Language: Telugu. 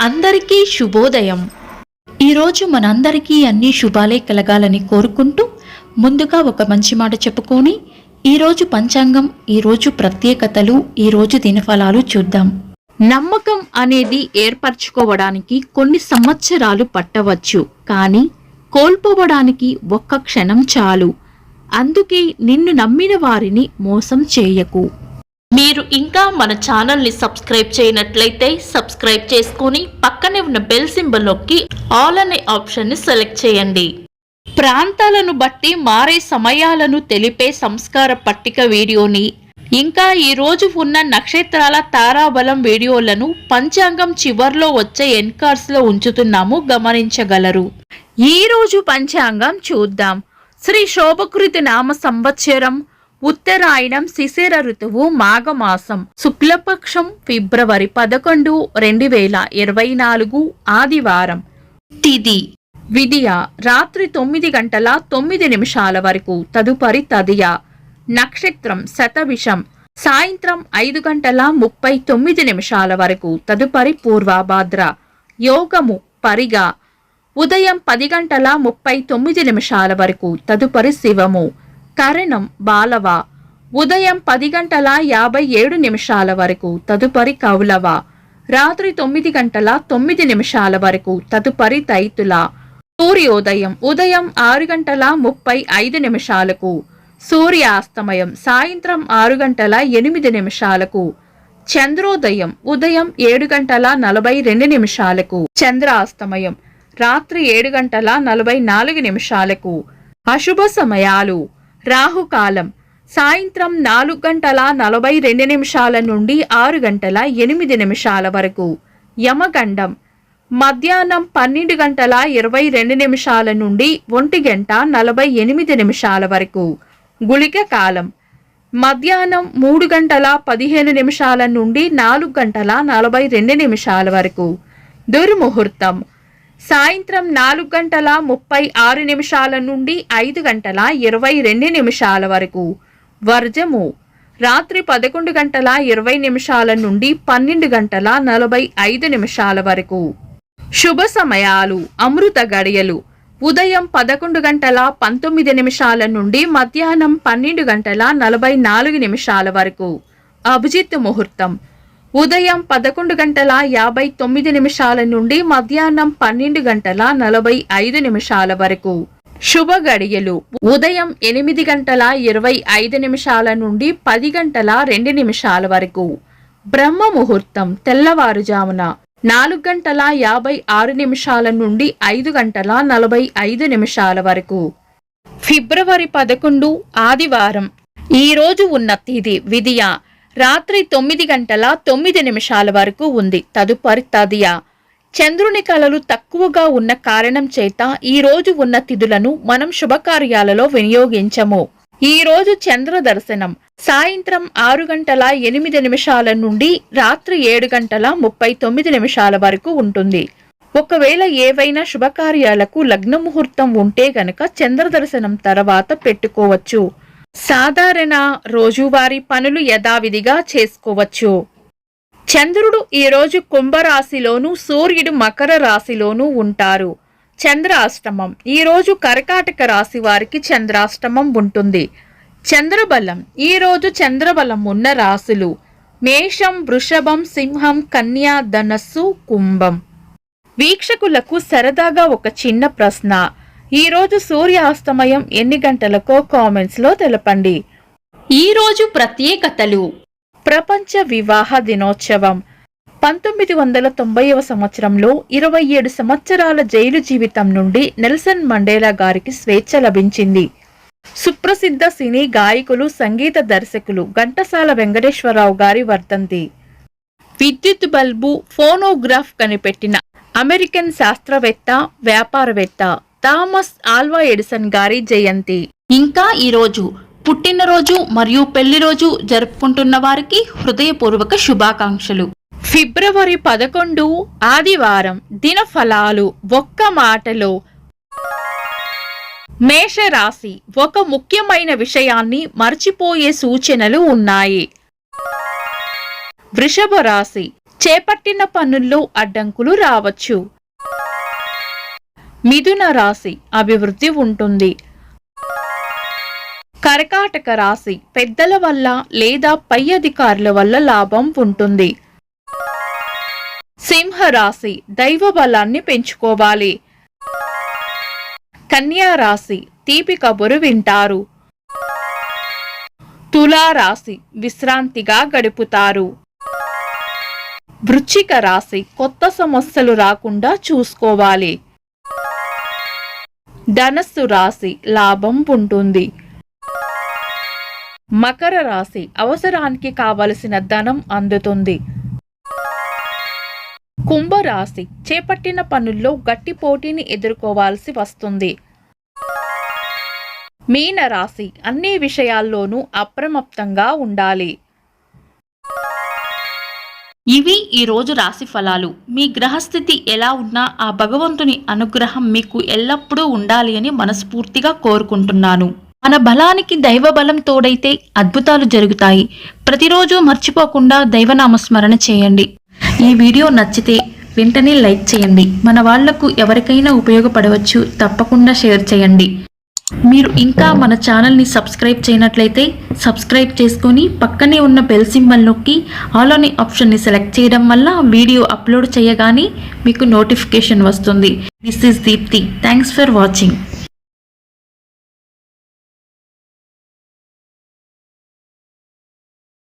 అందరికీ శుభోదయం. ఈరోజు మనందరికీ అన్ని శుభాలే కలగాలని కోరుకుంటూ ముందుగా ఒక మంచి మాట చెప్పుకొని ఈరోజు పంచాంగం, ఈరోజు ప్రత్యేకతలు, ఈరోజు దినఫలాలు చూద్దాం. నమ్మకం అనేది ఏర్పరచుకోవడానికి కొన్ని సంవత్సరాలు పట్టవచ్చు, కానీ కోల్పోవడానికి ఒక్క క్షణం చాలు. అందుకే నిన్ను నమ్మిన వారిని మోసం చేయకు. మీరు ఇంకా మన ఛానల్ని సబ్స్క్రైబ్ చేయనట్లయితే సబ్స్క్రైబ్ చేసుకొని పక్కనే ఉన్న బెల్ సింబల్ నొక్కి ఆల్ అనే ఆప్షన్ని సెలెక్ట్ చేయండి. ప్రాంతాలను బట్టి మారే సమయాలను తెలిపే సంస్కార పట్టిక వీడియోని, ఇంకా ఈ రోజు ఉన్న నక్షత్రాల తారాబలం వీడియోలను పంచాంగం చివర్లో వచ్చే ఎన్కార్స్లో ఉంచుతున్నాము, గమనించగలరు. ఈ రోజు పంచాంగం చూద్దాం. శ్రీ శోభకృతి నామ సంవత్సరం, ఉత్తరాయణం, శిశిర ఋతువు, మాఘమాసం, శుక్లపక్షం, ఫిబ్రవరి 11, 2024 ఆదివారం. తిథి విదియ రాత్రి 9 గంటల 9 నిమిషాల వరకు, తదుపరి తదియ. నక్షత్రం శతభిషం సాయంత్రం 5 గంటల 39 నిమిషాల వరకు, తదుపరి పూర్వభాద్ర. యోగము పరిగా ఉదయం 10 గంటల 39 నిమిషాల వరకు, తదుపరి శివము. కరణం బాలవ ఉదయం 10 గంటల 57 నిమిషాల వరకు, తదుపరి కౌలవ. రాత్రి 9 గంటల 9 నిమిషాల వరకు, తదుపరి తైతుల. సూర్యోదయం ఉదయం 6 గంటల 35 నిమిషాలకు, సూర్యాస్తమయం సాయంత్రం 6 గంటల 8 నిమిషాలకు, చంద్రోదయం ఉదయం 7 గంటల 42 నిమిషాలకు, చంద్రాస్తమయం రాత్రి 7 గంటల 44 నిమిషాలకు. అశుభ సమయాలు: రాహుకాలం సాయంత్రం 4 గంటల 42 నిమిషాల నుండి 6 గంటల 8 నిమిషాల వరకు. యమగండం మధ్యాహ్నం 12 గంటల 22 నిమిషాల నుండి 1 గంట 48 నిమిషాల వరకు. గుళిక కాలం మధ్యాహ్నం 3 గంటల 15 నిమిషాల నుండి 4 గంటల 42 నిమిషాల వరకు. దుర్ముహూర్తం సాయంత్రం 4 గంటల 36 నిమిషాల నుండి 5 గంటల 22 నిమిషాల వరకు. వర్జము రాత్రి 11 గంటల 20 నిమిషాల నుండి 12 గంటల 45 నిమిషాల వరకు. శుభ సమయాలు: అమృత గడియలు ఉదయం 11 గంటల 19 నిమిషాల నుండి మధ్యాహ్నం 12 గంటల 44 నిమిషాల వరకు. అభిజిత్ ముహూర్తం ఉదయం 11 గంటల 59 నిమిషాల నుండి మధ్యాహ్నం 12 గంటల 45 నిమిషాల వరకు. శుభ గడియలు ఉదయం 8 గంటల 25 నిమిషాల నుండి 10 గంటల 2 నిమిషాల వరకు. బ్రహ్మ ముహూర్తం తెల్లవారుజామున 4 గంటల 56 నిమిషాల నుండి 5 గంటల 45 నిమిషాల వరకు. ఫిబ్రవరి 11 ఆదివారం. ఈ రోజు ఉన్న తిథి విదియ రాత్రి 9 గంటల 9 నిమిషాల వరకు ఉంది, తదుపరి తదియ. చంద్రుని కళలు తక్కువగా ఉన్న కారణం చేత ఈ రోజు ఉన్న తిథులను మనం శుభకార్యాలలో వినియోగించము. ఈ రోజు చంద్ర దర్శనం సాయంత్రం 6 గంటల 8 నిమిషాల నుండి రాత్రి 7 గంటల 39 నిమిషాల వరకు ఉంటుంది. ఒకవేళ ఏవైనా శుభకార్యాలకు లగ్న ముహూర్తం ఉంటే గనక చంద్ర దర్శనం తర్వాత పెట్టుకోవచ్చు. సాధారణ రోజువారీ పనులు యథావిధిగా చేసుకోవచ్చు. చంద్రుడు ఈరోజు కుంభరాశిలోను, సూర్యుడు మకర రాశిలోనూ ఉంటారు. చంద్రాష్టమం ఈరోజు కర్కాటక రాశి వారికి చంద్రాష్టమం ఉంటుంది. చంద్రబలం ఈరోజు చంద్రబలం ఉన్న రాశులు మేషం, వృషభం, సింహం, కన్యా, ధనస్సు, కుంభం. వీక్షకులకు సరదాగా ఒక చిన్న ప్రశ్న: ఈరోజు సూర్యాస్తమయం ఎన్ని గంటలకో కామెంట్స్ లో తెలపండి. ఈరోజు ప్రత్యేకతలు: ప్రపంచ వివాహ దినోత్సవం. 1990వ సంవత్సరంలో 27 సంవత్సరాల జైలు జీవితం నుండి నెల్సన్ మండేలా గారికి స్వేచ్ఛ లభించింది. సుప్రసిద్ధ సినీ గాయకులు, సంగీత దర్శకులు ఘంటసాల వెంకటేశ్వరరావు గారి వర్ధంతి. విద్యుత్ బల్బు, ఫోనోగ్రాఫ్ కనిపెట్టిన అమెరికన్ శాస్త్రవేత్త, వ్యాపారవేత్త థామస్ ఆల్వా ఎడిసన్ గారి జయంతి. ఇంకా ఈరోజు పుట్టినరోజు మరియు పెళ్లి రోజు జరుపుకుంటున్న వారికి హృదయపూర్వక శుభాకాంక్షలు. ఫిబ్రవరి 11 ఆదివారం. దినఫలాలు ఒక్క మాటలో. మేషరాశి ఒక ముఖ్యమైన విషయాన్ని మర్చిపోయే సూచనలు ఉన్నాయి. వృషభ రాశి చేపట్టిన పనుల్లో అడ్డంకులు రావచ్చు. మిథున రాశి అభివృద్ధి ఉంటుంది. కర్కాటక రాశి పెద్దల వల్ల లేదా పై అధికారుల వల్ల లాభం ఉంటుంది. సింహ రాశి దైవ బలాన్ని పెంచుకోవాలి. కన్యా రాశి తీపి కబురు వింటారు. తులా రాశి విశ్రాంతిగా గడుపుతారు. వృశ్చిక రాశి కొత్త సమస్యలు రాకుండా చూసుకోవాలి. ధనస్సు రాశి లాభం ఉంటుంది. మకర రాశి అవసరానికి కావలసిన ధనం అందుతుంది. కుంభరాశి చేపట్టిన పనుల్లో గట్టి పోటీని ఎదుర్కోవాల్సి వస్తుంది. మీన రాశి అన్ని విషయాల్లోనూ అప్రమత్తంగా ఉండాలి. ఇవి ఈరోజు రాశి ఫలాలు. మీ గ్రహస్థితి ఎలా ఉన్నా ఆ భగవంతుని అనుగ్రహం మీకు ఎల్లప్పుడూ ఉండాలి అని మనస్ఫూర్తిగా కోరుకుంటున్నాను. మన బలానికి దైవ బలం తోడైతే అద్భుతాలు జరుగుతాయి. ప్రతిరోజు మర్చిపోకుండా దైవనామస్మరణ చేయండి. ఈ వీడియో నచ్చితే వెంటనే లైక్ చేయండి. మన వాళ్లకు ఎవరికైనా ఉపయోగపడవచ్చు. తప్పకుండా షేర్ చేయండి. మీరు ఇంకా మన ఛానల్ని సబ్స్క్రైబ్ చేయనట్లయితే సబ్స్క్రైబ్ చేసుకొని పక్కనే ఉన్న బెల్ సింబల్ నొక్కి ఆల్ అనే ఆప్షన్ని సెలెక్ట్ చేయడం వల్ల వీడియో అప్లోడ్ చేయగానే మీకు నోటిఫికేషన్ వస్తుంది. This is Deepti. Thanks for watching.